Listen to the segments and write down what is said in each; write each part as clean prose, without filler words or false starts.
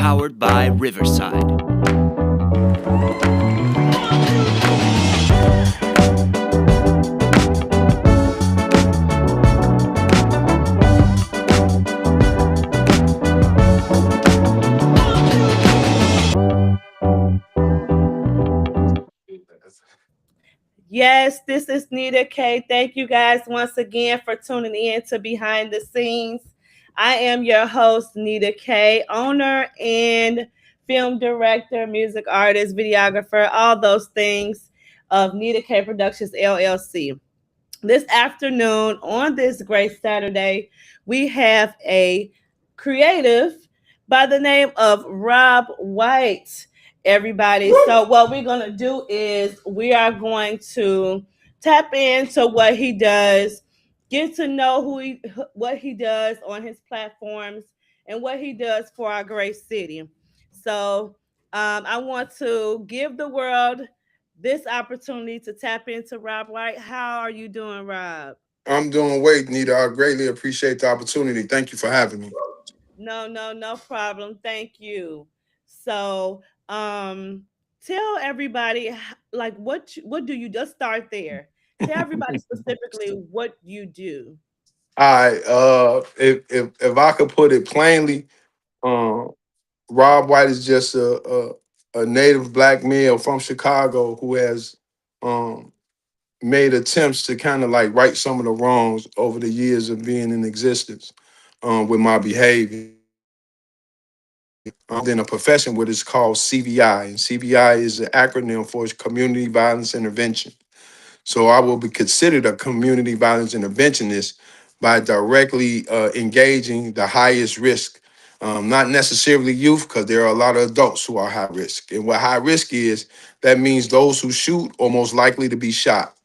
powered by Riverside. Yes, this is Nita K. Thank you guys once again for tuning in to Behind the Scenes. I am your host, Nita K, owner and film director, music artist, videographer, all those things of Nita K Productions LLC. This afternoon, on this great Saturday, we have a creative by the name of Rob White, everybody. So, what we're going to do is we are going to tap into what he does, get to know what he does on his platforms, and what he does for our great city. So, I want to give the world this opportunity to tap into Rob White. How are you doing, Rob? I'm doing great, Nita. I greatly appreciate the opportunity. Thank you for having me. No, no, no problem. Thank you. So, tell everybody like what do you just start there. Tell everybody specifically what you do. All right. If I could put it plainly, um, Rob White is just a native black male from Chicago who has um made attempts to kind of like right some of the wrongs over the years of being in existence with my behavior. In a profession what is called CVI, and CVI is an acronym for Community Violence Intervention. So I will be considered a community violence interventionist by directly engaging the highest risk, not necessarily youth, because there are a lot of adults who are high risk. And what high risk is, that means those who shoot are most likely to be shot.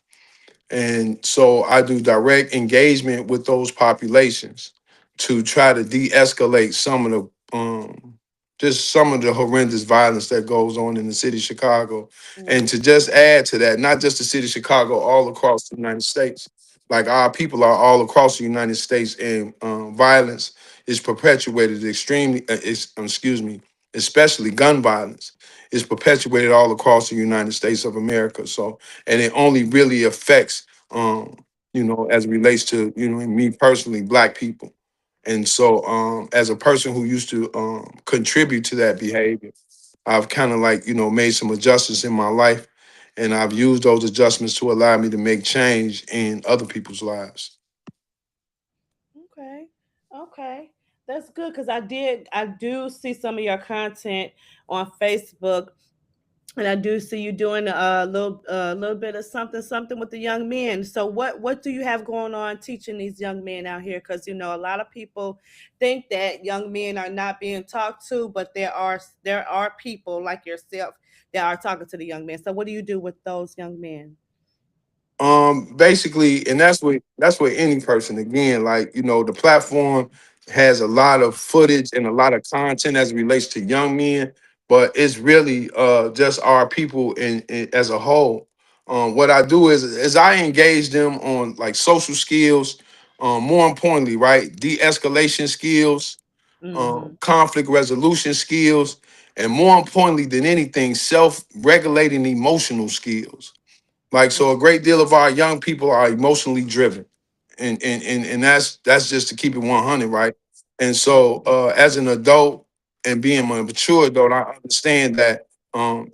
And so I do direct engagement with those populations to try to de-escalate some of the just some of the horrendous violence that goes on in the city of Chicago. And Mm, to just add to that, not just the city of Chicago, all across the United States. Like our people are all across the United States, and violence is perpetuated extremely, excuse me, especially gun violence is perpetuated all across the United States of America. So, and it only really affects um, as it relates to, me personally, black people. And so as a person who used to contribute to that behavior, I've kind of like, made some adjustments in my life, and I've used those adjustments to allow me to make change in other people's lives. okay. Okay. That's good because I do see some of your content on Facebook. And I do see you doing a little bit of something with the young men. So what do you have going on teaching these young men out here? Because a lot of people think that young men are not being talked to, but there are people like yourself that are talking to the young men. So what do you do with those young men? Basically, and that's what any person, again, like, the platform has a lot of footage and a lot of content as it relates to young men, but it's really just our people as a whole. What I do is I engage them on like social skills, more importantly, right, de-escalation skills, Mm-hmm. conflict resolution skills, and more importantly than anything, self-regulating emotional skills. Like, so a great deal of our young people are emotionally driven. And that's just to keep it 100, right? And so as an adult and being a mature adult, I understand that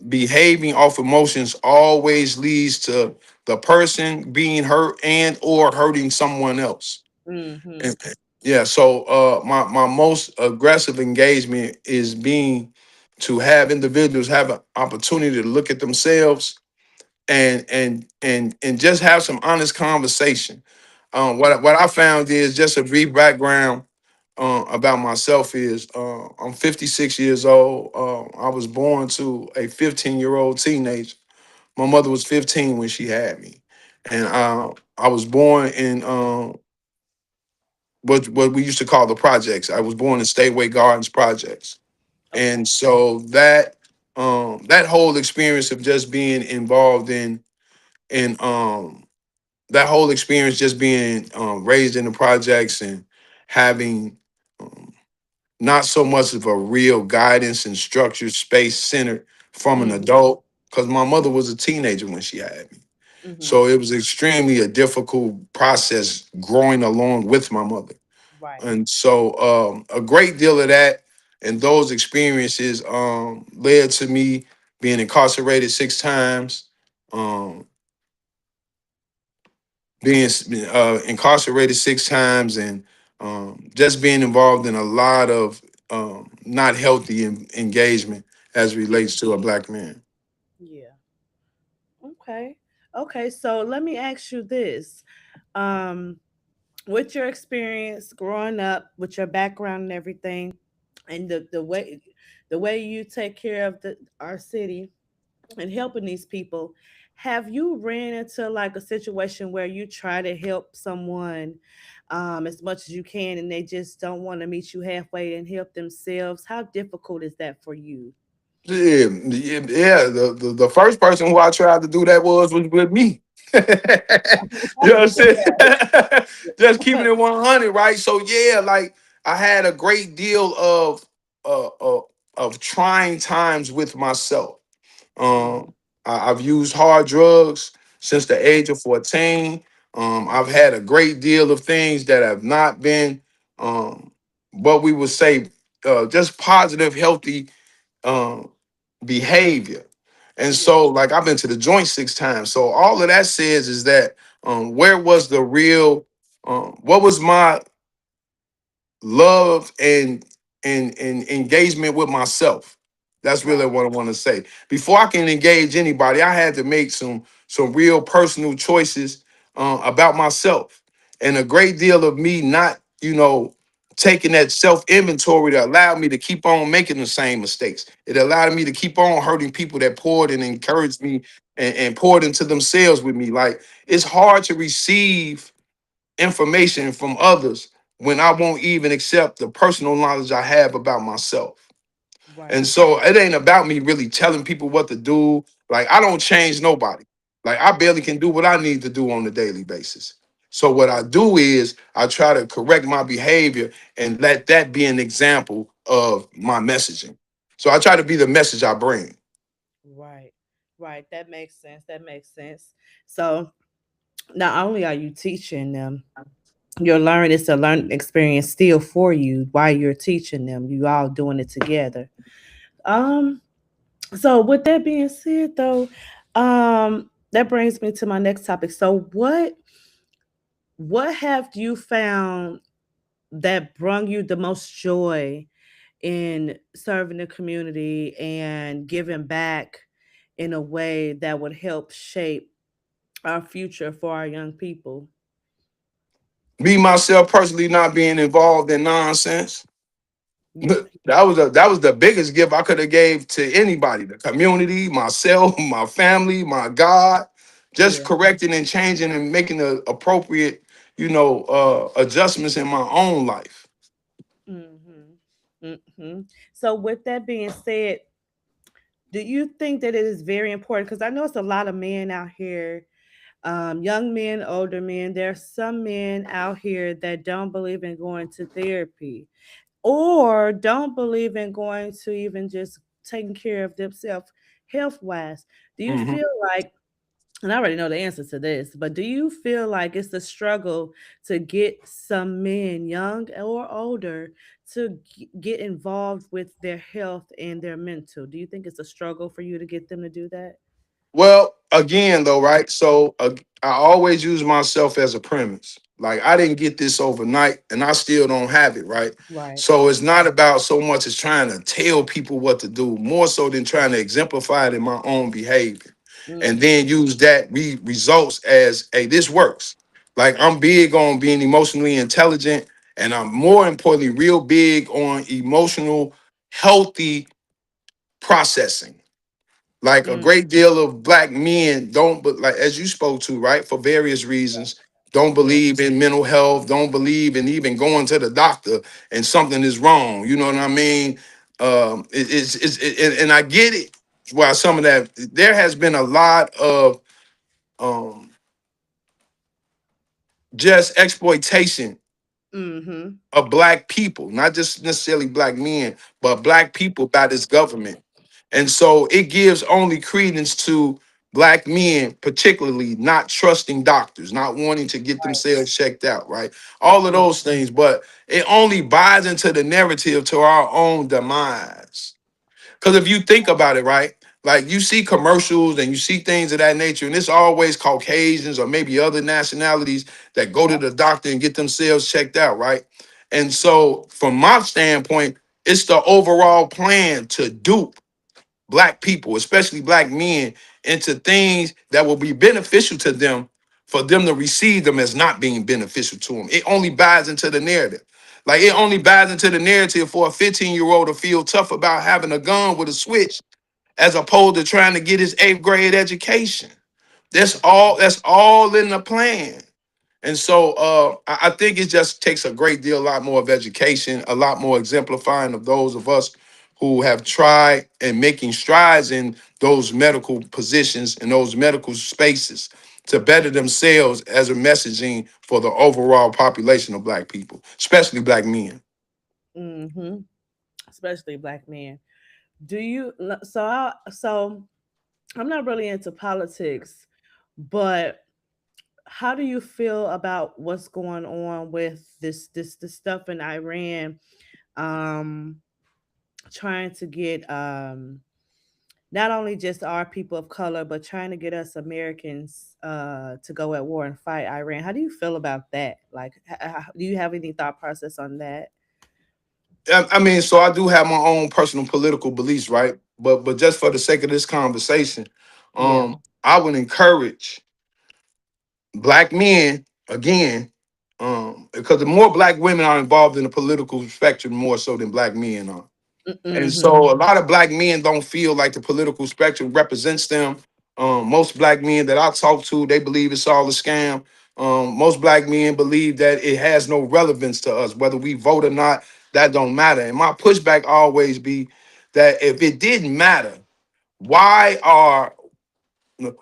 behaving off emotions always leads to the person being hurt and or hurting someone else. Mm-hmm. And, yeah, so my most aggressive engagement is being to have individuals have an opportunity to look at themselves and just have some honest conversation. What I found is, just a brief background about myself is, I'm 56 years old. I was born to a 15-year-old teenager. My mother was 15 when she had me, and I was born in what we used to call the projects. I was born in Stateway Gardens projects, Okay. and so that whole experience of just being involved in that whole experience, just being raised in the projects and having um, not so much of a real guidance and structured space centered from an Mm, adult, because my mother was a teenager when she had me. mm-hmm. So it was extremely a difficult process growing along with my mother. Right. And so a great deal of that and those experiences led to me being incarcerated 6 times, um, being incarcerated 6 times, and just being involved in a lot of not healthy engagement as relates to a black man. Yeah. Okay. Okay. So let me ask you this. Um, with your experience growing up, with your background and everything, and the way you take care of our city and helping these people, have you ran into like a situation where you try to help someone as much as you can and they just don't want to meet you halfway and help themselves? How difficult is that for you? Yeah, yeah, yeah. The first person who I tried to do that was with me. You know what I'm saying? Just keeping it 100, right? So yeah, like I had a great deal of trying times with myself. Mm, I've used hard drugs since the age of 14. I've had a great deal of things that have not been what we would say just positive, healthy um, behavior. And yeah. so, like, I've been to the joint 6 times. So all of that says is that where was the real, what was my love and engagement with myself. That's really Right. what I want to say. Before I can engage anybody, I had to make some real personal choices about myself, and a great deal of me not, taking that self inventory that allowed me to keep on making the same mistakes. It allowed me to keep on hurting people that poured and encouraged me and poured into themselves with me. Like it's hard to receive information from others when I won't even accept the personal knowledge I have about myself. And Right. so it ain't about me really telling people what to do. Like I don't change nobody. Like I barely can do what I need to do on a daily basis. So what I do is I try to correct my behavior and let that be an example of my messaging. So I try to be the message I bring. Right. Right. That makes sense. That makes sense. So not only are you teaching them, you're learning, it's a learning experience still for you while you're teaching them. You all doing it together. Um, so with that being said though, that brings me to my next topic. So what have you found that brought you the most joy in serving the community and giving back in a way that would help shape our future for our young people? Me myself personally not being involved in nonsense. Yeah. That was the biggest gift I could have gave to anybody, the community, myself, my family, my God. Just Yeah. correcting and changing and making the appropriate, adjustments in my own life. Mm-hmm. Mm-hmm. So with that being said, do you think that it is very important? Because I know it's a lot of men out here, young men, older men. There are some men out here that don't believe in going to therapy or don't believe in going to even just taking care of themselves health wise. Do you Mhm. feel like, and I already know the answer to this, but do you feel like it's a struggle to get some men, young or older, to get involved with their health and their mental? Do you think it's a struggle for you to get them to do that? Well, again, though, right? So I always use myself as a premise. Like I didn't get this overnight, and I still don't have it, right? Right. So it's not about so much as trying to tell people what to do, more so than trying to exemplify it in my own behavior, and Mm-hmm. then use that results as, hey, this works. Like I'm big on being emotionally intelligent, and I'm more importantly, real big on emotional healthy processing. Like a Mm, great deal of black men don't, but like as you spoke to, right, for various reasons, don't yeah. believe in mental health, don't believe in even going to the doctor and something is wrong. You know what I mean? And I get it. While some of that, there has been a lot of um, just exploitation Mm-hmm. of black people, not just necessarily black men, but black people by this government. And so it gives only credence to black men, particularly not trusting doctors, not wanting to get themselves checked out, right? All of Yeah. those things, but it only buys into the narrative to our own demise. Because if you think about it, right, like you see commercials and you see things of that nature, and it's always Caucasians or maybe other nationalities that go to Yeah. the doctor and get themselves checked out, right? And so, from my standpoint, it's the overall plan to dupe black people, especially black men, into things that will be beneficial to them for them to receive them as not being beneficial to them. It only buys into the narrative. Like it only buys into the narrative for a 15-year-old to feel tough about having a gun with a switch as opposed to trying to get his eighth grade education. That's all in the plan. And so I think it just takes a great deal, a lot more of education, a lot more exemplifying of those of us who have tried and making strides in those medical positions and those medical spaces to better themselves as a messaging for the overall population of black people, especially black men. Mm-hmm. Especially black men. So I'm not really into politics, but how do you feel about what's going on with this stuff in Iran? Um, trying to get not only just our people of color, but trying to get us Americans to go at war and fight Iran. How do you feel about that? Like, do you have any thought process on that? I mean, so I do have my own personal political beliefs, right? But just for the sake of this conversation, Yeah. I would encourage black men again, because the more black women are involved in the political spectrum, more so than black men are. And Mm-hmm. so a lot of black men don't feel like the political spectrum represents them. Most black men that I talk to, they believe it's all a scam. Most black men believe that it has no relevance to us, whether we vote or not, that don't matter. And my pushback always be that if it didn't matter, why are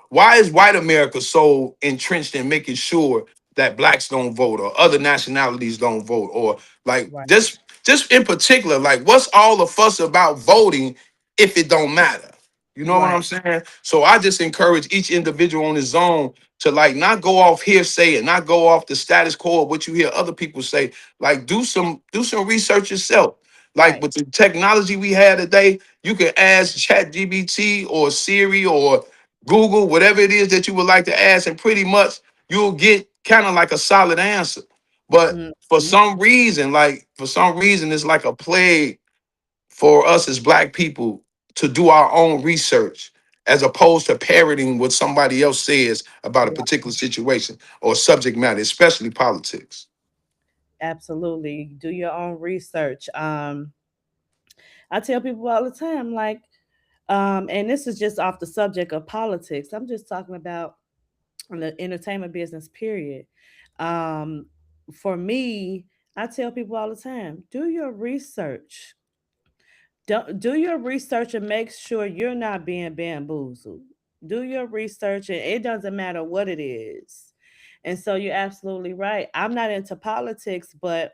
why is white America so entrenched in making sure that blacks don't vote or other nationalities don't vote? Or like Right. just in particular, like what's all the fuss about voting if it don't matter? You know what Right. I'm saying? So I just encourage each individual on his own to like not go off hearsay and not go off the status quo of what you hear other people say. Like do some research yourself. Like Right. with the technology we have today, you can ask ChatGPT or Siri or Google, whatever it is that you would like to ask, and pretty much you'll get kind of like a solid answer. But Mm-hmm. for some reason, it's like a plague for us as black people to do our own research as opposed to parroting what somebody else says about a Right. particular situation or subject matter, especially politics. Absolutely. Do your own research. I tell people all the time, like, and this is just off the subject of politics. I'm just talking about the entertainment business, period. Um, for me, I tell people all the time, do your research. Don't do your research and make sure you're not being bamboozled. Do your research, and it doesn't matter what it is. And so you're absolutely right. I'm not into politics, but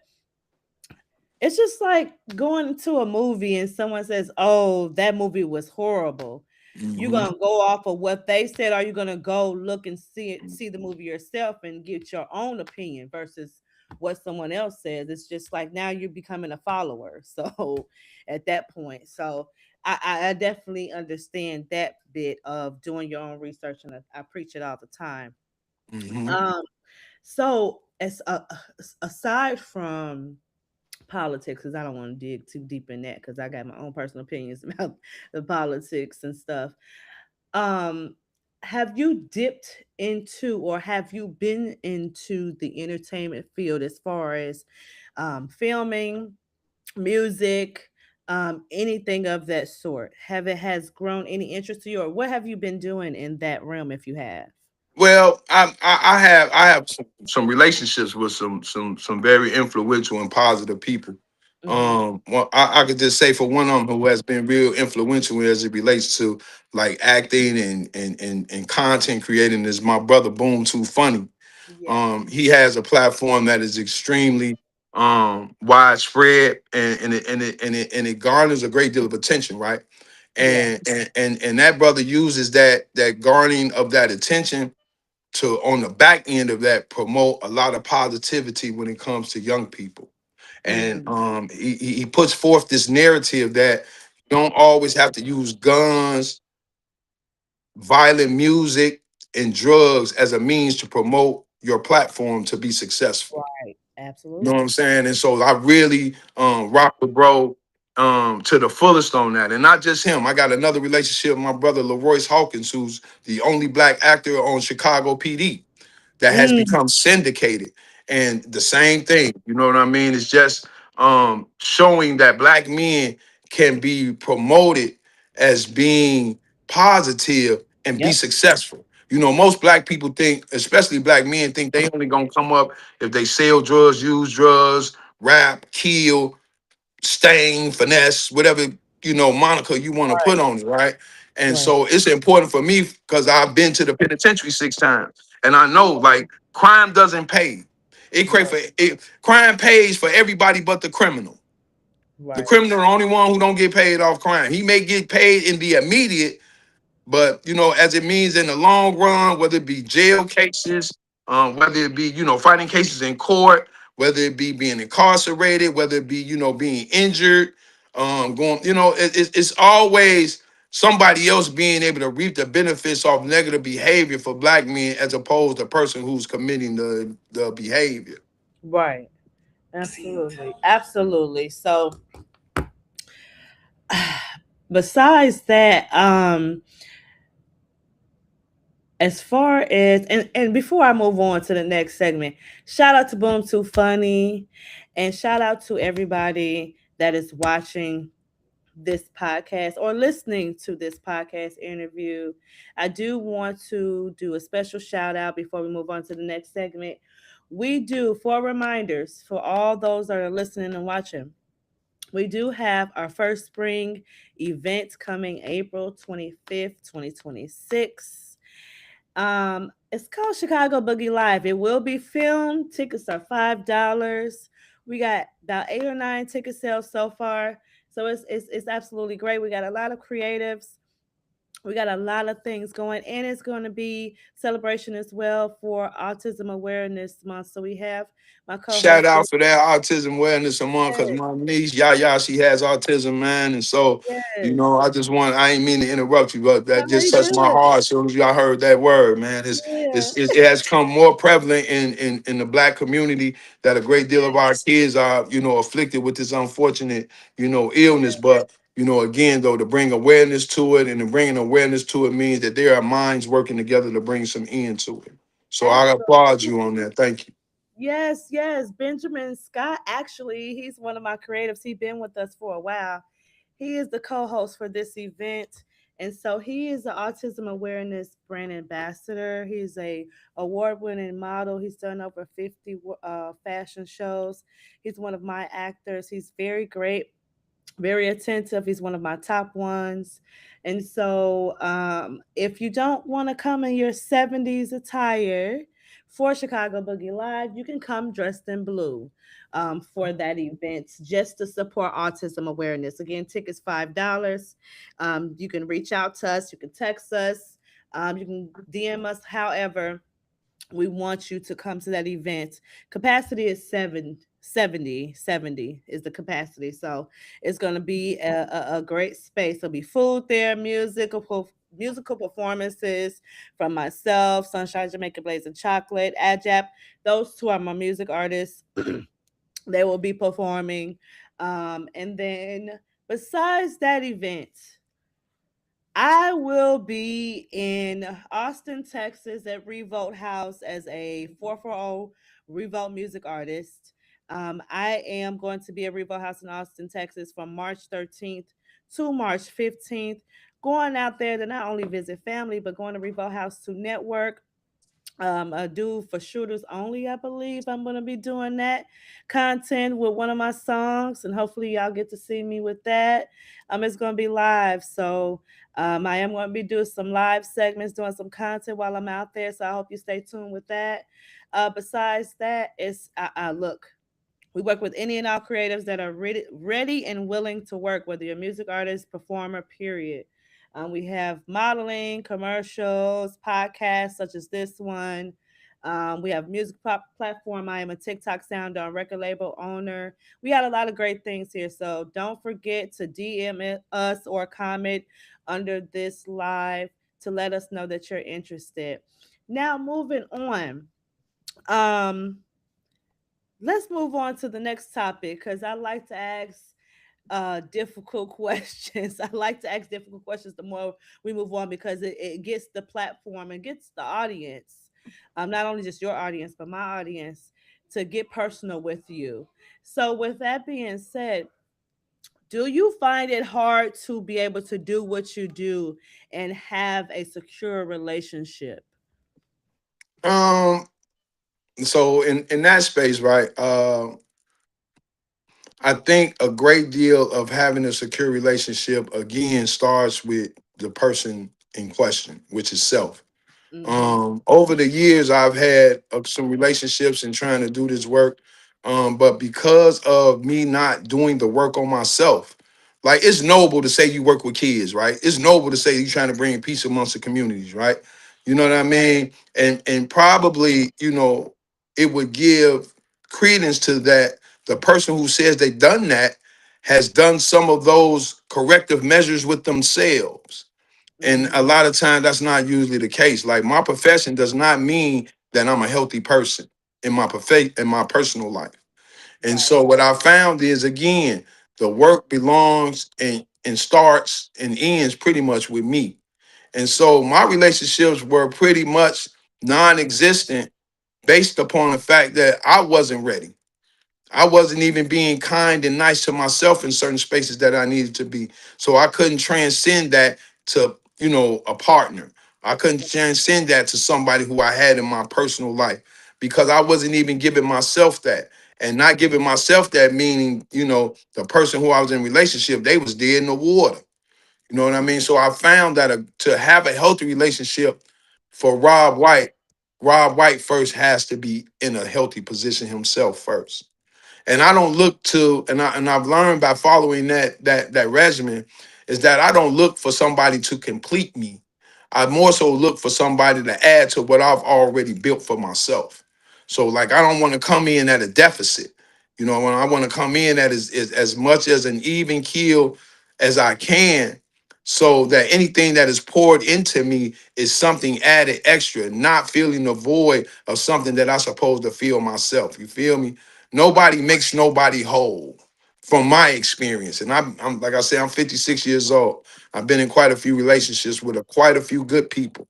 it's just like going to a movie and someone says, "Oh, that movie was horrible." You Mhm. gonna go off of what they said, or you gonna go look and see the movie yourself and get your own opinion versus what someone else says. It's just like now you're becoming a follower. So at that point, so I definitely understand that bit of doing your own research, and I preach it all the time. Mhm. Um, so aside from politics, because I don't want to dig too deep in that because I got my own personal opinions about the politics and stuff. Um, have you dipped into or have you been into the entertainment field as far as filming, music, anything of that sort? Have it has grown any interest to you, or what have you been doing in that realm if you have? Well, I have some relationships with some very influential and positive people. Hmm. Well, I could just say for one of them who has been real influential as it relates to like acting and content creating is my brother Boom Too Funny. Yeah. He has a platform that is extremely widespread, and it garners a great deal of attention, right? Yeah. And that brother uses that garnering of that attention to, on the back end of that, promote a lot of positivity when it comes to young people. And Hmm. he puts forth this narrative that you don't always have to use guns, violent music, and drugs as a means to promote your platform to be successful. Right. You know what Absolutely. I'm saying? And so I really rock with bro to the fullest on that. And not just him. I got another relationship with my brother Leroyce Hawkins, who's the only black actor on Chicago PD that has Mm. become syndicated. And the same thing, you know what I mean? It's just showing that black men can be promoted as being positive and be Yep. successful. You know, most black people think, especially black men, think they only gonna come up if they sell drugs, use drugs, rap, kill, stain, finesse, whatever, moniker you want to put Right. on it, right? And Right. so it's important for me because I've been to the penitentiary 6 times, and I know like crime doesn't pay. Right. Crime pays for everybody but the criminal. The Right. criminal the only one who don't get paid off crime. He may get paid in the immediate, but as it means in the long run, whether it be jail cases, whether it be fighting cases in court, whether it be being incarcerated, whether it be being injured, going, it's always somebody else being able to reap the benefits of negative behavior for black men as opposed to the person who's committing the behavior. Right. Absolutely. Absolutely. So besides that, as far as and before I move on to the next segment, shout out to Boom Too Funny, and shout out to everybody that is watching this podcast or listening to this podcast interview. I do want to do a special shout out before we move on to the next segment. We do, for reminders for all those that are listening and watching, we do have our first spring event coming April 25th, 2026. It's called Chicago Boogie Live. It will be filmed. Tickets are $5. We got about 8 or 9 ticket sales so far. So it's absolutely great. We got a lot of creatives. We got a lot of things going, and it's going to be celebration as well for Autism Awareness Month. So we have my Shout co-host. out for that autism awareness month because my niece Yaya, she has autism, man, and so Yes. I ain't mean to interrupt you, but No, that just you touched my good. heart as soon as y'all heard that word, man. Yeah. It has come more prevalent in the black community that a great deal of our kids are afflicted with this unfortunate illness, but again, though, to bring awareness to it and to bringing awareness to it means that there are minds working together to bring some end to it. So I applaud you on that. Thank you. Yes, yes. Benjamin Scott, actually, he's one of my creatives. He's been with us for a while. He is the co-host for this event. And so he is the Autism Awareness Brand Ambassador. He's a award-winning model. He's done over 50 fashion shows. He's one of my actors. He's very great, very attentive. He's one of my top ones. And so, if you don't want to come in your 70s attire for Chicago Boogie Live, you can come dressed in blue for that event just to support autism awareness. Again, tickets $5. You can reach out to us, you can text us, you can DM us. However, we want you to come to that event. Capacity is 70 is the capacity. So it's going to be a great space. There'll be food there, musical performances from myself, Sunshine Jamaica Blazing Chocolate, Ajap. Those two are my music artists. They will be performing. And then besides that event, I will be in Austin, Texas at Revolt House as a 440 Revolt music artist. I am going to be at Revolt House in Austin, Texas from March 13th to March 15th. Going out there to not only visit family, but going to Revolt House to network, a do for shooters only. I believe I'm gonna be doing that content with one of my songs, and hopefully y'all get to see me with that. It's gonna be live, so I am gonna be doing some live segments, doing some content while I'm out there. So I hope you stay tuned with that. Besides that, it's look. We work with any and all creatives that are ready and willing to work, whether you're a music artist, performer, period. We have modeling, commercials, podcasts such as this one. We have music pop platform. I am a TikTok sound on record label owner. We got a lot of great things here. So don't forget to us or comment under this live to let us know that you're interested. Now moving on. Um, let's move on to the next topic because I like to ask difficult questions. I like to ask difficult questions the more we move on because it gets the platform and gets the audience, not only just your audience, but my audience, to get personal with you. So, with that being said, do you find it hard to be able to do what you do and have a secure relationship? Um, so in that space, right? I think a great deal of having a secure relationship again starts with the person in question, which is self. Mm-hmm. Over the years, I've had some relationships and trying to do this work, but because of me not doing the work on myself, like it's noble to say you work with kids, right? It's noble to say you're trying to bring peace amongst the communities, right? You know what I Right. mean? And probably, it would give credence to that. The person who says they've done that has done some of those corrective measures with themselves, and a Mm-hmm. lot of times that's not usually the case. Like my profession does not mean that I'm a healthy person in my personal life. And so Right. what I found is again, the work belongs and starts and ends pretty much with me. And so my relationships were pretty much non-existent based upon the fact that I wasn't ready. I wasn't even being kind and nice to myself in certain spaces that I needed to be. So I couldn't transcend that to, a partner. I couldn't transcend that to somebody who I had in my personal life because I wasn't even giving myself that. And not giving myself that meaning, the person who I was in relationship, they was dead in the water. You know what I mean? So I found that to have a healthy relationship for Rob White first has to be in a healthy position himself first. And I don't look to, and I've learned by following that regimen, is that I don't look for somebody to complete me. I more so look for somebody to add to what I've already built for myself. So like I don't want to come in at a deficit. When I want to come in at as much as an even keel as I can, so that anything that is poured into me is something added extra, not feeling the void of something that I supposed to feel myself. You feel me? Nobody makes nobody whole, from my experience. And I'm like I said, I'm 56 years old. I've been in quite a few relationships with quite a few good people.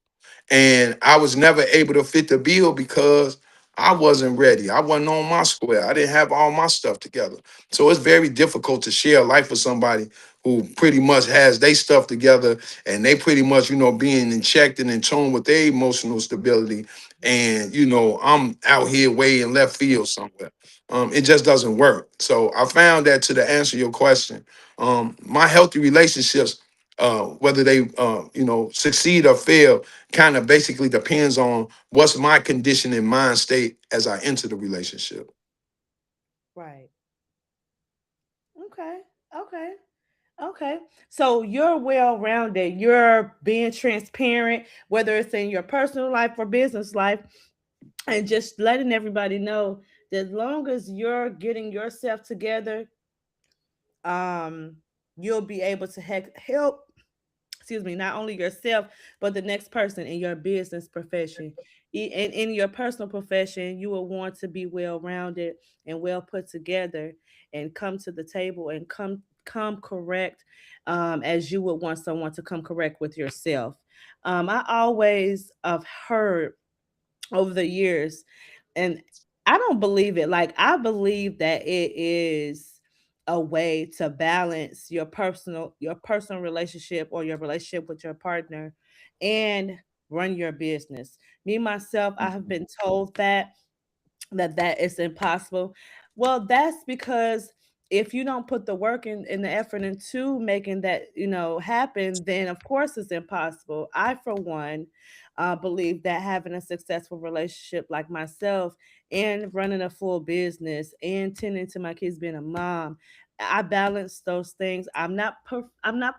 And I was never able to fit the bill because I wasn't ready. I wasn't on my square. I didn't have all my stuff together. So it's very difficult to share life with somebody who pretty much has their stuff together and they pretty much, being in checked and in tune with their emotional stability. And, I'm out here way in left field somewhere. It just doesn't work. So I found that to answer your question, my healthy relationships, whether they succeed or fail, kind of basically depends on what's my condition and mind state as I enter the relationship. Right. Okay. Okay. Okay. So you're well rounded. You're being transparent, whether it's in your personal life or business life, and just letting everybody know that as long as you're getting yourself together, um, you'll be able to help, excuse me, not only yourself, but the next person in your business profession. And in your personal profession, you will want to be well rounded and well put together and come to the table and come correct, as you would want someone to come correct with yourself. I always have heard over the years, and I don't believe it. Like I believe that it is a way to balance your personal relationship or your relationship with your partner and run your business. Me myself, I have been told that is impossible. Well, that's because if you don't put the work in the effort into making that happen, then of course it's impossible. I for one believe that having a successful relationship like myself and running a full business and tending to my kids, being a mom, I balance those things. I'm not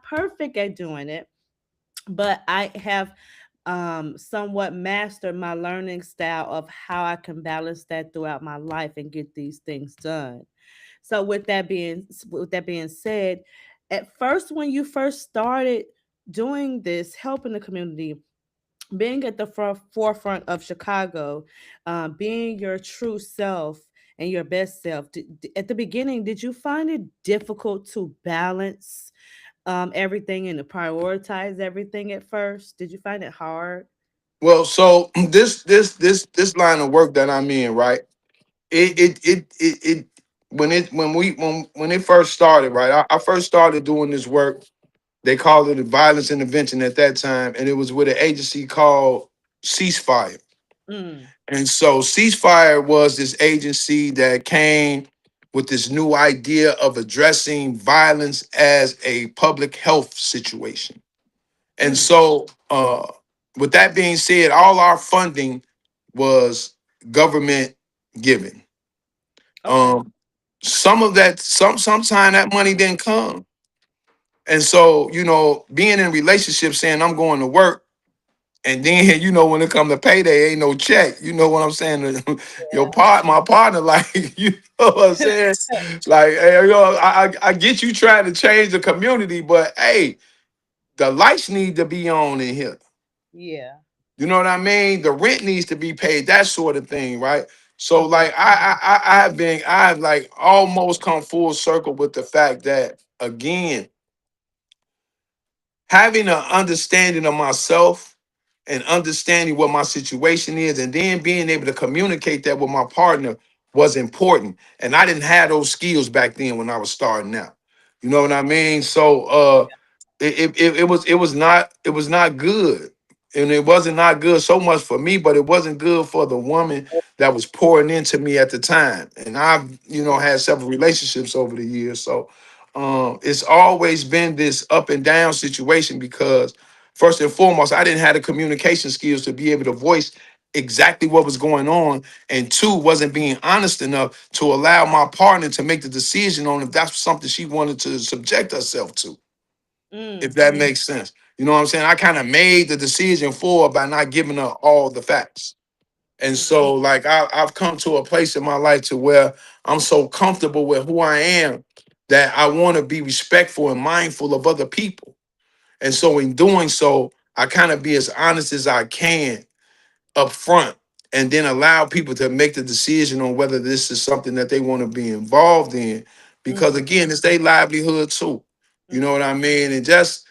perfect at doing it, but I have somewhat mastered my learning style of how I can balance that throughout my life and get these things done. So with that being said, at first when you first started doing this, helping the community, being at the forefront of Chicago, being your true self and your best self, at the beginning, did you find it difficult to balance everything and to prioritize everything at first? Did you find it hard? Well, so this line of work that I'm in, right? It when it first started, right? I first started doing this work. They called it a violence intervention at that time, and it was with an agency called Ceasefire. Mm, And so Ceasefire was this agency that came with this new idea of addressing violence as a public health situation. And mm, so, with that being said, all our funding was government given. okay. Um, some of that, sometime that money didn't come, and so being in a relationship, saying I'm going to work, and then when it come to payday, ain't no check. You know what I'm saying? My partner, like what I'm saying? Like, hey, I get you trying to change the community, but hey, the lights need to be on in here. Yeah. You know what I mean? The rent needs to be paid, that sort of thing, right? So Mhm. like I have like almost come full circle with the fact that again, having an understanding of myself and understanding what my situation is, and then being able to communicate that with my partner was important. And I didn't have those skills back then when I was starting out. You know what I mean? So it was not good. And it wasn't not good so much for me, but it wasn't good for the woman that was pouring into me at the time. And I've, had several relationships over the years. So it's always been this up and down situation because first and foremost, I didn't have the communication skills to be able to voice exactly what was going on. And two, wasn't being honest enough to allow my partner to make the decision on if that's something she wanted to subject herself to, if Mm, that mm, makes sense. You know what I'm saying? I kind of made the decision for her by not giving her all the facts. And mhm, so, like, I've come to a place in my life to where I'm so comfortable with who I am that I want to be respectful and mindful of other people. And so, in doing so, I kind of be as honest as I can up front and then allow people to make the decision on whether this is something that they want to be involved in, because mm, again, it's their livelihood too. You know what mhm, I mean? And just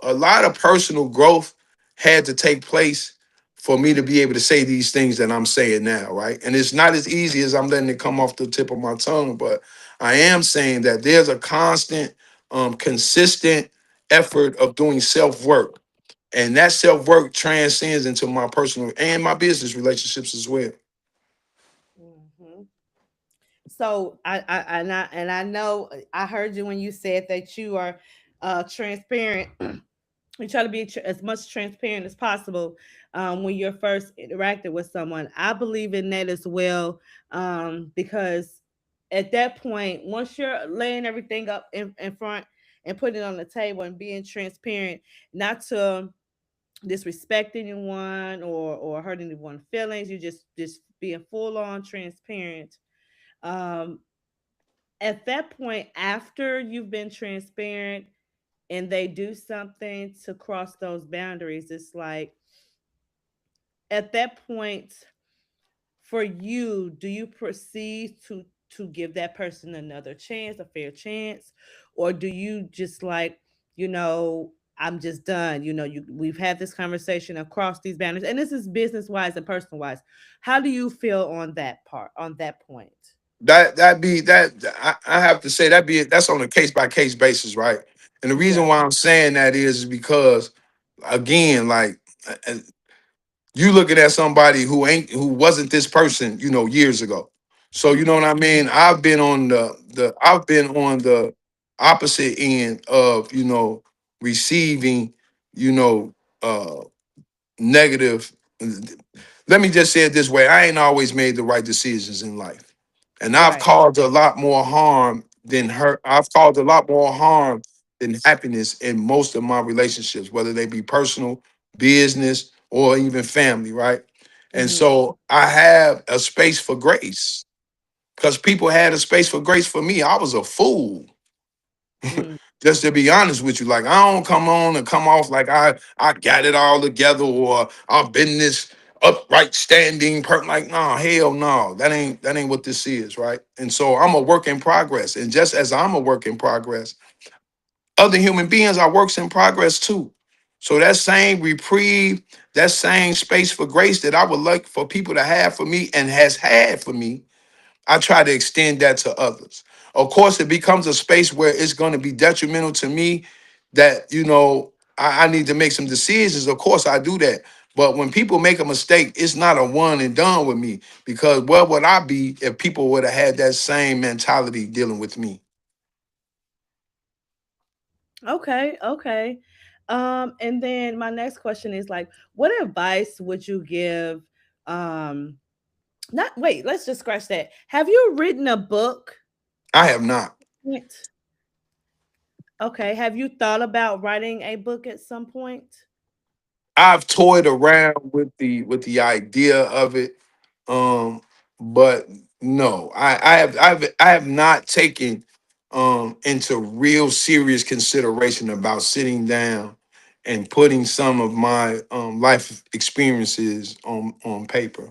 a lot of personal growth had to take place for me to be able to say these things that I'm saying now, right? And it's not as easy as I'm letting it come off the tip of my tongue, but I am saying that there's a constant consistent effort of doing self-work, and that self work transcends into my personal and my business relationships as well. mhm. So I know I heard you when you said that you are transparent. You try to be as much transparent as possible when you're first interacting with someone. I believe in that as well, because at that point, once you're laying everything up in front and putting it on the table and being transparent, not to disrespect anyone or hurt anyone's feelings, you just being full on transparent. Um, at that point, after you've been transparent and they do something to cross those boundaries, it's like at that point for you, do you proceed to give that person another chance, a fair chance, or do you just like, you know, I'm just done. We've had this conversation across these boundaries, and this is business wise and personal wise. How do you feel on that part, on that point? That be that I have to say that's on a case by case basis, right? And the Yeah. reason why I'm saying that is because again, like you looking at somebody who wasn't this person, years ago. So you know what I mean? I've been on the opposite end of, receiving, you know, uh negative. Let me just say it this way: I ain't always made the right decisions in life, and I've Right. caused a lot more harm than hurt. I've caused a lot more harm than happiness in most of my relationships, whether they be personal, business, or even family. Right, and Hmm. so I have a space for grace because people had a space for grace for me. I was a fool. Mm. Just to be honest with you, like I don't come on and come off like I got it all together or I've been this upright standing person. Like, no, hell no. That ain't what this is, right? And so I'm a work in progress. And just as I'm a work in progress, other human beings are works in progress too. So that same reprieve, that same space for grace that I would like for people to have for me and has had for me, I try to extend that to others. Of course, it becomes a space where it's going to be detrimental to me that, I need to make some decisions. Of course, I do that. But when people make a mistake, it's not a one and done with me because where would I be if people would have had that same mentality dealing with me? Okay, okay. And then my next question is like, what advice would you give? Um, not wait, let's just scratch that. Have you written a book? I have not. Yet? Okay. Have you thought about writing a book at some point? I've toyed around with the idea of it, um, but no, I have not taken into real serious consideration about sitting down and putting some of my life experiences on paper.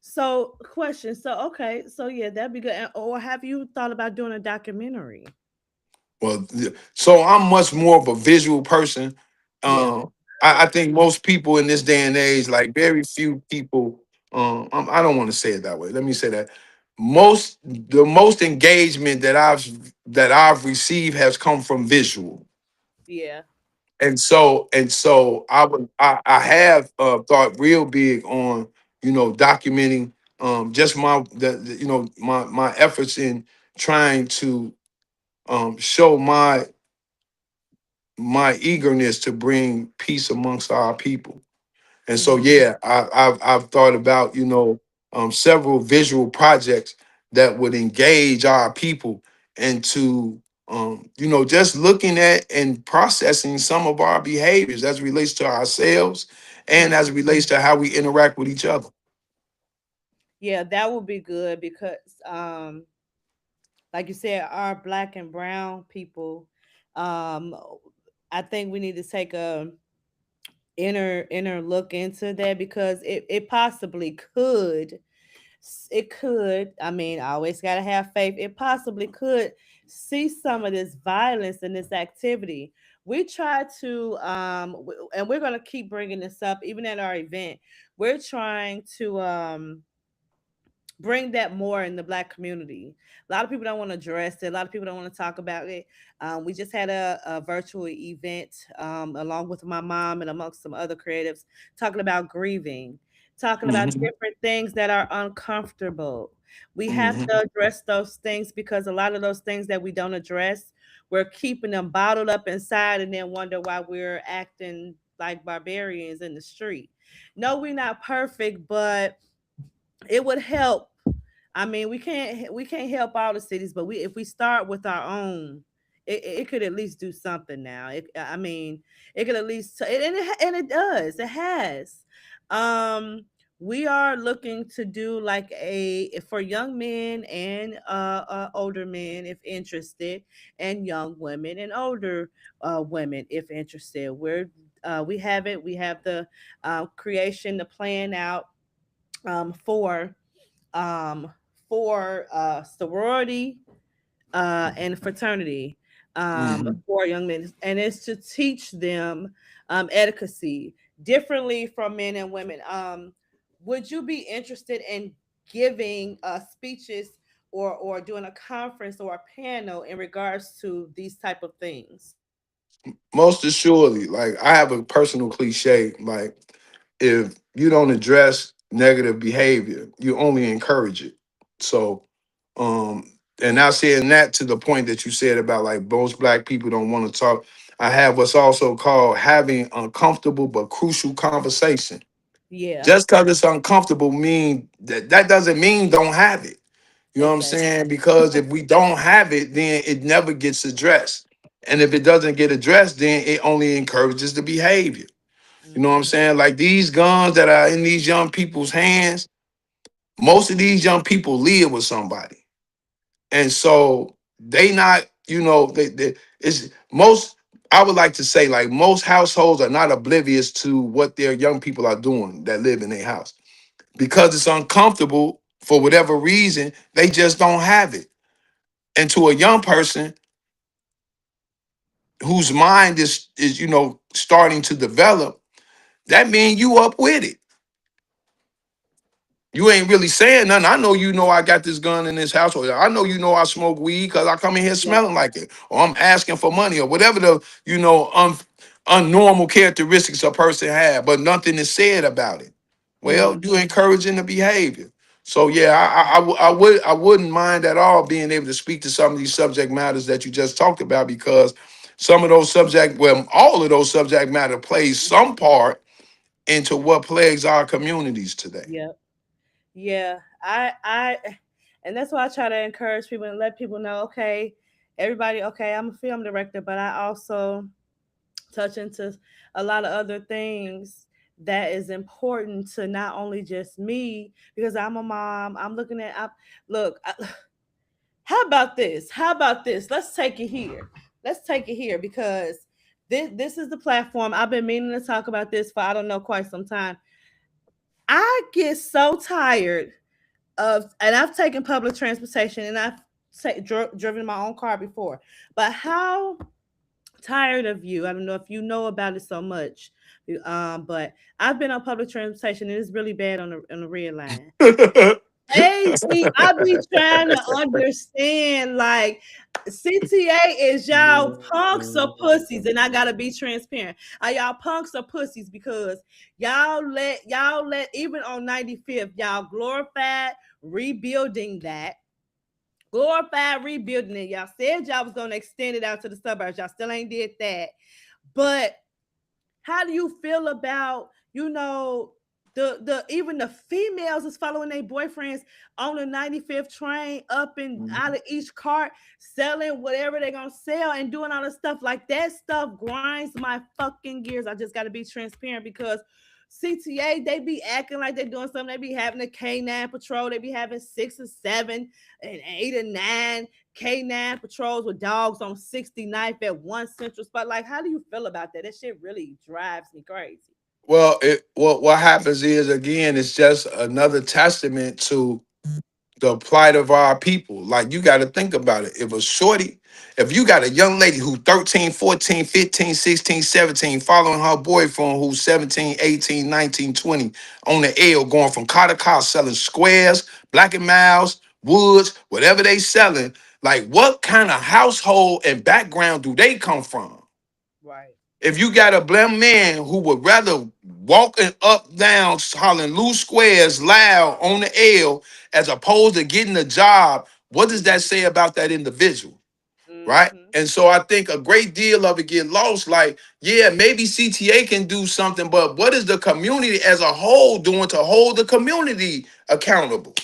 So, question. So, okay. So, yeah, that'd be good. Or have you thought about doing a documentary? Well, so I'm much more of a visual person. Yeah. I think most people in this day and age, like very few people, I don't want to say it that way. Let me say that the most engagement that I've received has come from visual, Yeah. and so I have thought real big on documenting just my efforts in trying to show my eagerness to bring peace amongst our people. And so, Hmm. yeah, I've thought about several visual projects that would engage our people into just looking at and processing some of our behaviors as it relates to ourselves and as it relates to how we interact with each other. Yeah, that would be good because, um, like you said, our black and brown people, um, I think we need to take a inner look into that because it possibly could, it could, I mean, I always got to have faith, it possibly could see some of this violence and this activity. We try to and we're going to keep bringing this up even at our event. We're trying to bring that more in the black community. A lot of people don't want to address it. A lot of people don't want to talk about it. We just had a virtual event along with my mom and amongst some other creatives talking about grieving, talking about Hmm. different things that are uncomfortable. We have Hmm. to address those things because a lot of those things that we don't address, we're keeping them bottled up inside and then wonder why we're acting like barbarians in the street. No, we're not perfect, but it would help. I mean, we can't help all the cities, but we if we start with our own, it could at least do something now. I mean, it could at least and it does. It has. Um, we are looking to do like a for young men and older men if interested, and young women and older women if interested. We have it. We have the creation, the plan out for um, sorority and fraternity Hmm. for young men, and it's to teach them etiquette differently from men and women. Would you be interested in giving speeches or doing a conference or a panel in regards to these type of things? Most assuredly, like I have a personal cliche, like if you don't address negative behavior. You only encourage it. So, and now saying that to the point that you said about like most black people don't want to talk. I have what's also called having uncomfortable but crucial conversation. Yeah. Just because it's uncomfortable mean that doesn't mean don't have it. You know what I'm Exactly. saying? Because if we don't have it, then it never gets addressed. And if it doesn't get addressed, then it only encourages the behavior. You know what I'm Hmm. saying? Like these guns that are in these young people's hands, most of these young people live with somebody. And so they not, they it's most, I would like to say like most households are not oblivious to what their young people are doing that live in their house. Because it's uncomfortable for whatever reason, they just don't have it. And to a young person whose mind is starting to develop, that means you up with it. You ain't really saying nothing. I know I got this gun in this house, or I know I smoke weed because I come in here Yeah. smelling like it, or I'm asking for money, or whatever the unnormal characteristics a person have, but nothing is said about it. Well, Hmm. you encouraging the behavior. So yeah, I wouldn't mind at all being able to speak to some of these subject matters that you just talked about because some of those all of those subject matter plays some part into what plagues our communities today. Yep. Yeah. And that's why I try to encourage people and let people know, okay, everybody, okay, I'm a film director, but I also touch into a lot of other things that is important to not only just me because I'm a mom. I'm looking at look. How about this? How about this? Let's take it here. Let's take it here because this is the platform. I've been meaning to talk about this for I don't know quite some time. I get so tired and I've taken public transportation and I've driven my own car before, but how tired of you. I don't know if you know about it so much, but I've been on public transportation and it's really bad on the red line. I be trying to understand like CTA is y'all punks or pussies, and I gotta be transparent. Are y'all punks or pussies? Because y'all let even on 95th, y'all glorified rebuilding that. Glorified rebuilding it. Y'all said y'all was gonna extend it out to the suburbs. Y'all still ain't did that. But how do you feel about the even the females is following their boyfriends on the 95th train up and out of each cart selling whatever they're gonna sell and doing all this stuff like that stuff grinds my fucking gears. I just gotta be transparent because CTA they be acting like they're doing something. They be having a K9 patrol. They be having 6 or 7 and 8 or 9 K9 patrols with dogs on 69th at one central spot. Like, how do you feel about that? That shit really drives me crazy. Well, what happens is again, it's just another testament to the plight of our people. Like you got to think about it. If you got a young lady who 13, 14, 15, 16, 17 following her boyfriend who's 17, 18, 19, 20 on the L going from car to car selling squares, black and miles, woods, whatever they selling, like what kind of household and background do they come from? Right. If you got a black man who would rather walking up down hollering loose squares loud on the L as opposed to getting a job, what does that say about that individual? Right? Mm-hmm. And so I think a great deal of it get lost. Like, yeah, maybe CTA can do something, but what is the community as a whole doing to hold the community accountable?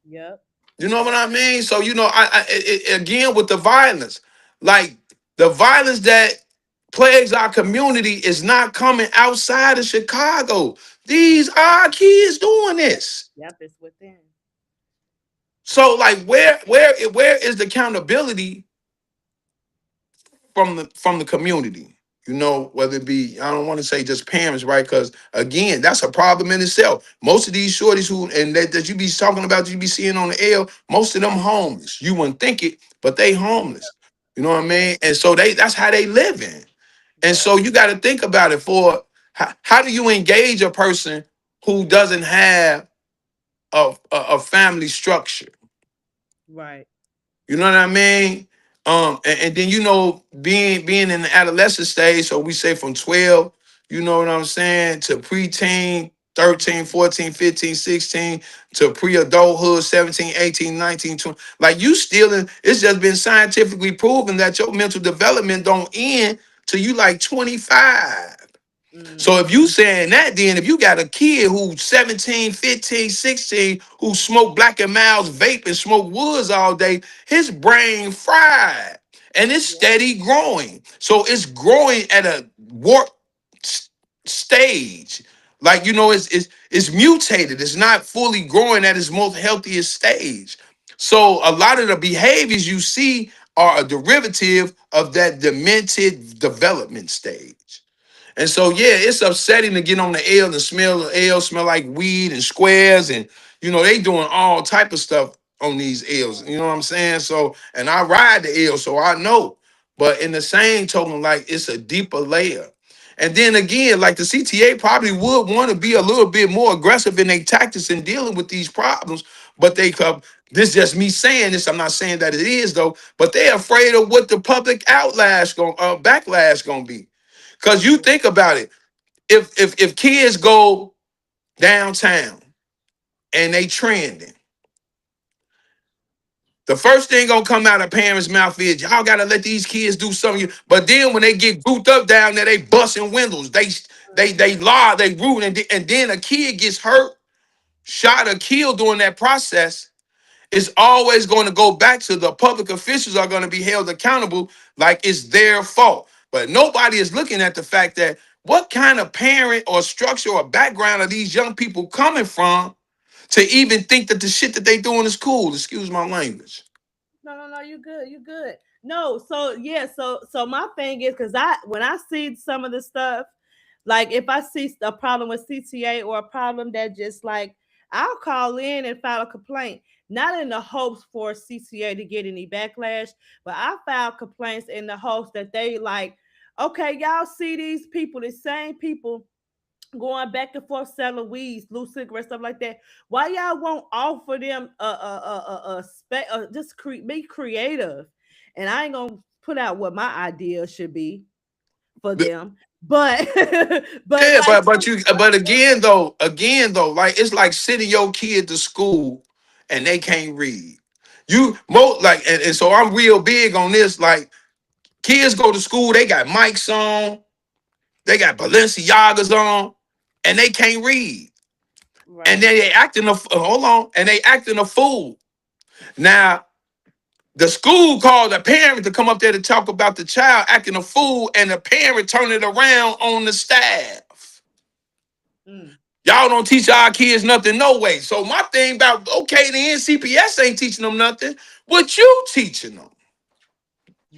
Yep. You know what I mean? So again with the violence, like the violence that plagues our community is not coming outside of Chicago. These are our kids doing this. Yep. It's within. So like, where is the accountability from the community? Whether it be, I don't want to say just parents, right? Because again, that's a problem in itself. Most of these shorties that you be talking about, you be seeing on the L, most of them homeless. You wouldn't think it, but they homeless. You know what I Yeah. mean? And so that's how they live in. And Yep. so you got to think about it for how do you engage a person who doesn't have a family structure? Right. You know what I mean? And then being in the adolescent stage, so we say from 12, you know what I'm saying, to preteen, 13, 14, 15, 16 to pre-adulthood, 17, 18, 19, 20. Like you still in, it's just been scientifically proven that your mental development don't end till you like 25. So if you Mm-hmm. saying that, then if you got a kid who's 17, 15, 16, who smoke Black and Milds, vape and smoke woods all day, his brain fried and it's Yeah. steady growing. So it's growing at a warp stage. Like, you know, it's mutated. It's not fully growing at its most healthiest stage. So a lot of the behaviors you see are a derivative of that demented development stage. And so, yeah, it's upsetting to get on the L and smell the L, smell like weed and squares. And, you know, they doing all type of stuff on these L's. You know what I'm saying? So, and I ride the L, so I know. But in the same token, like it's a deeper layer. And then again, like the CTA probably would want to be a little bit more aggressive in their tactics in dealing with these problems. But they come, this just me saying this. I'm not saying that it is though, but they're afraid of what the public backlash gonna be. Cause you think about it, if kids go downtown and they trending, the first thing gonna come out of parents' mouth is y'all gotta let these kids do something. But then when they get grouped up down there, they busting windows, they lie, they rude, and then a kid gets hurt, shot, or killed during that process. It's always going to go back to the public officials are going to be held accountable like it's their fault. But nobody is looking at the fact that what kind of parent or structure or background are these young people coming from to even think that the shit that they doing is cool? Excuse my language. No, no, no, you good, you good. No, so yeah, so my thing is because I when I see some of the stuff, like if I see a problem with CTA or a problem that just like I'll call in and file a complaint, not in the hopes for CTA to get any backlash, but I file complaints in the hopes that they like, okay, y'all see these people, the same people going back and forth selling weeds, loose cigarettes, stuff like that. Why y'all won't offer them be creative? And I ain't gonna put out what my idea should be for them, but but Yeah, like but again though, like it's like sending your kid to school and they can't read. And so I'm real big on this. Like kids go to school, they got mics on, they got Balenciagas on, and they can't read. And right, then they acting hold on, and they acting a fool. Now, the school called the parent to come up there to talk about the child acting a fool, and the parent turn it around on the staff. mm, Y'all don't teach our kids nothing, no way. So my thing about, okay, the NCPS ain't teaching them nothing. What you teaching them?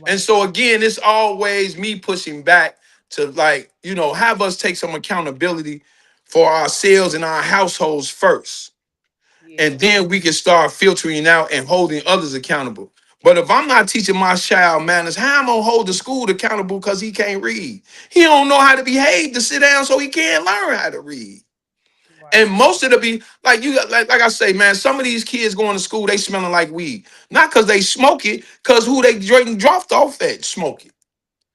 And right, so again, it's always me pushing back to like, you know, have us take some accountability for ourselves and our households first. And yeah, then we can start filtering out and holding others accountable. But if I'm not teaching my child manners, how am I gonna hold the school accountable because he can't read? He don't know how to behave to sit down so he can't learn how to read. And right, most of the be like you like I say, man, some of these kids going to school, they smelling like weed. Not because they smoke it, because who they drinking dropped off at smoke it.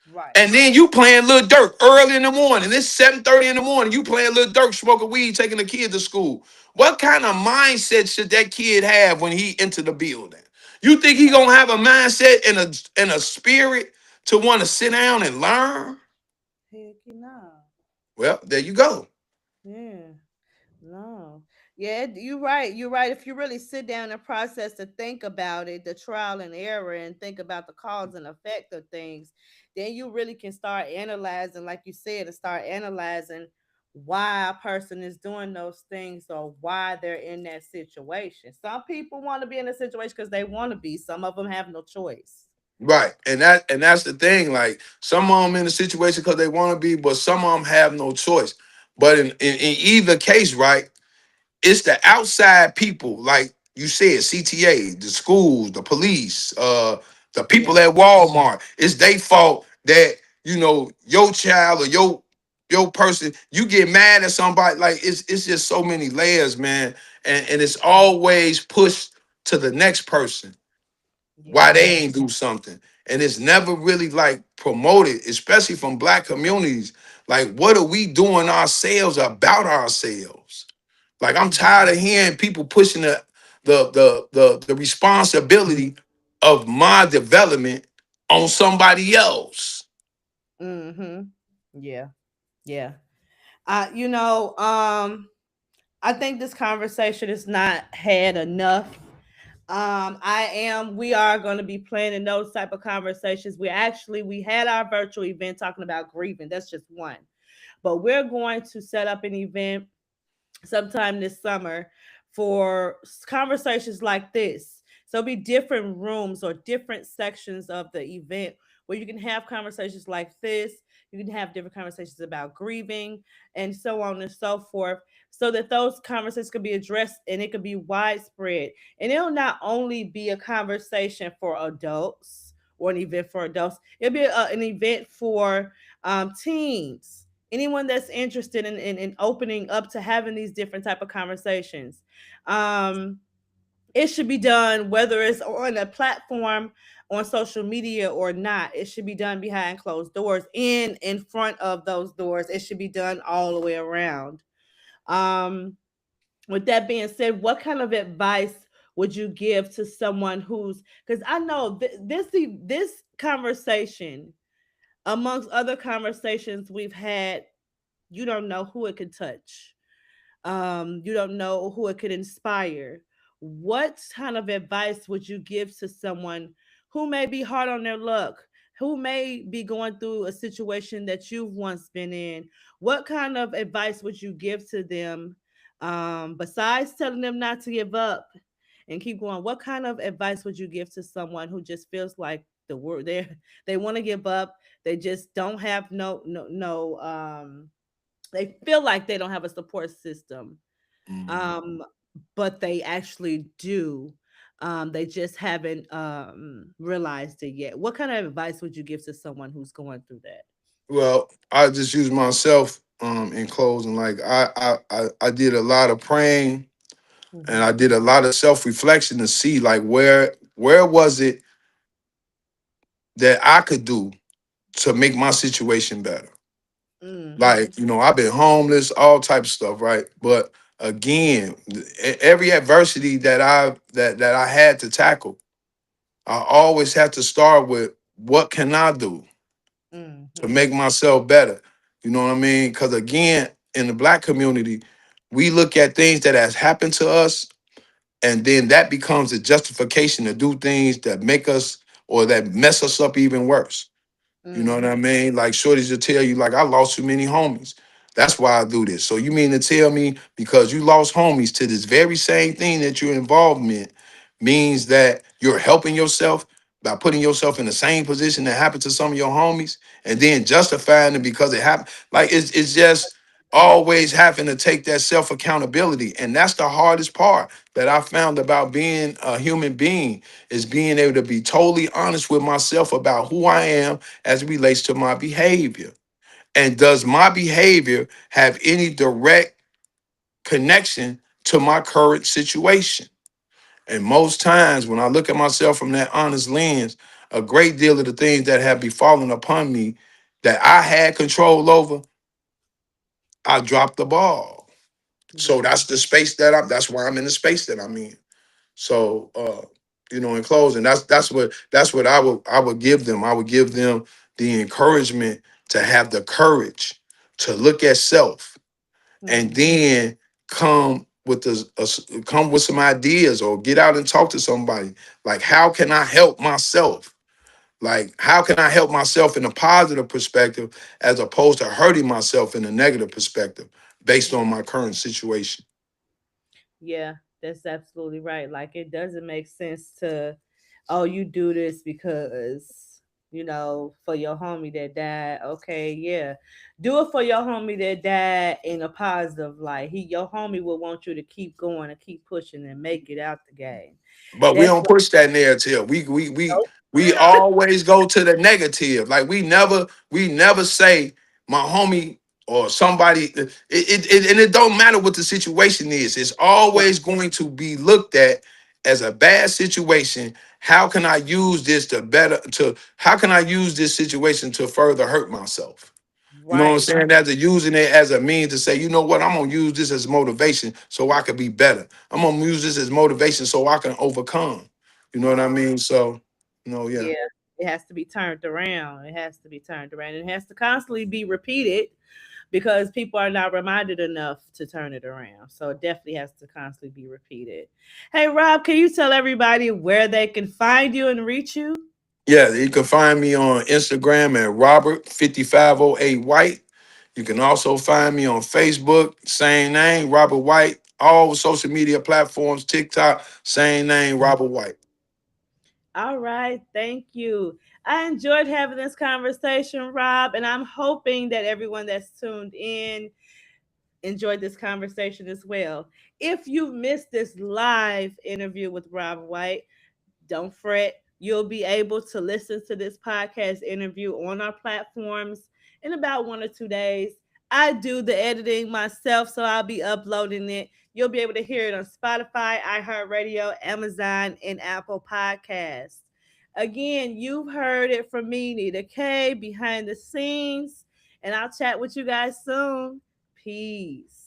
right. And then you playing Lil Durk early in the morning. It's 7:30 in the morning. You playing Lil Durk smoking weed, taking the kid to school. What kind of mindset should that kid have when he enter the building? You think he gonna have a mindset and a spirit to want to sit down and learn? Heck no. Well, there you go. Yeah. No. Yeah, you're right. You're right. If you really sit down and process to think about it, the trial and error, and think about the cause and effect of things, then you really can start analyzing, like you said, and start analyzing why a person is doing those things or why they're in that situation. Some people want to be in a situation because they want to be. Some of them have no choice. Right. And that's the thing. Like some of them in a situation because they want to be, but some of them have no choice. But in either case, right, it's the outside people, like you said, CTA, the schools, the police, the people Yeah. at Walmart. It's their fault that, you know, your child or your person, you get mad at somebody. Like it's just so many layers, man. And it's always pushed to the next person why Yeah. they ain't do something. and it's never really like promoted, especially from black communities. Like, what are we doing ourselves about ourselves? Like, I'm tired of hearing people pushing the responsibility of my development on somebody else. Mm-hmm. Yeah. Yeah. You know, I think this conversation is not had enough. We are going to be planning those type of conversations. We had our virtual event talking about grieving. That's just one. But we're going to set up an event sometime this summer for conversations like this. So it'll be different rooms or different sections of the event where you can have conversations like this. You can have different conversations about grieving and so on and so forth, so that those conversations can be addressed and it can be widespread. And it'll not only be a conversation for adults or an event for adults, it'll be an event for teens, anyone that's interested in opening up to having these different type of conversations. um it should be done whether it's on a platform on social media or not. It should be done behind closed doors, in front of those doors. It should be done all the way around. um with that being said, what kind of advice would you give to someone who's, because I know this conversation, amongst other conversations we've had, you don't know who it could touch. You don't know who it could inspire. What kind of advice would you give to someone who may be hard on their luck, who may be going through a situation that you've once been in? What kind of advice would you give to them, besides telling them not to give up and keep going? What kind of advice would you give to someone who just feels like the word they want to give up? They just don't have they feel like they don't have a support system, Mhm. um, but they actually do. They just haven't realized it yet. What kind of advice would you give to someone who's going through that? Well, I just use myself in closing. Like, I did a lot of praying, and Mm-hmm. I did a lot of self-reflection to see like where was it that I could do to make my situation better. Mm-hmm. Like, I've been homeless, all type of stuff, right? But again, every adversity that I had to tackle, I always had to start with what can I do to Mm-hmm. make myself better. You know what I mean? Because again, in the black community, we look at things that has happened to us, and then that becomes a justification to do things that make us or that mess us up even worse. You know what I Mm-hmm. mean? Like, shorties will tell you, like, I lost too many homies. That's why I do this. So you mean to tell me because you lost homies to this very same thing that you're involved in means that you're helping yourself by putting yourself in the same position that happened to some of your homies and then justifying it because it happened? Like, it's just always having to take that self accountability. And that's the hardest part that I found about being a human being, is being able to be totally honest with myself about who I am as it relates to my behavior. And does my behavior have any direct connection to my current situation? And most times when I look at myself from that honest lens, a great deal of the things that have befallen upon me that I had control over, I dropped the ball. So Yeah. that's the space that's why I'm in the space that I'm in. So in closing, that's what I would give them. I would give them the encouragement to have the courage to look at self, and Mm-hmm. then come with some ideas or get out and talk to somebody. Like, how can I help myself? Like, how can I help myself in a positive perspective as opposed to hurting myself in a negative perspective based on my current situation? Yeah, that's absolutely right. Like, it doesn't make sense to, oh, you do this because, for your homie that died. Okay, yeah. Do it for your homie that died in a positive light. Your homie will want you to keep going and keep pushing and make it out the game. But we That's don't what. push that narrative. We Nope. we always go to the negative. Like, we never say my homie or somebody. And it don't matter what the situation is. It's Right. always going to be looked at as a bad situation, how can I use this how can I use this situation to further hurt myself? You know what I'm Right. saying? As a using it as a means to say, you know what, I'm gonna use this as motivation so I can be better. I'm gonna use this as motivation so I can overcome. You know what I mean? So, yeah. Yeah, it has to be turned around. It has to be turned around. It has to constantly be repeated because people are not reminded enough to turn it around. So it definitely has to constantly be repeated. Hey, Rob, can you tell everybody where they can find you and reach you? Yeah, you can find me on Instagram at Robert5508 White. You can also find me on Facebook, same name, Robert White. All social media platforms, TikTok, same name, Robert White. All right, thank you. I enjoyed having this conversation, Rob, and I'm hoping that everyone that's tuned in enjoyed this conversation as well. If you missed this live interview with Rob White, don't fret. You'll be able to listen to this podcast interview on our platforms in about 1 or 2 days. I do the editing myself, so I'll be uploading it. You'll be able to hear it on Spotify, iHeartRadio, Amazon, and Apple Podcasts. Again, you've heard it from me, Nita K, behind the scenes, and I'll chat with you guys soon. Peace.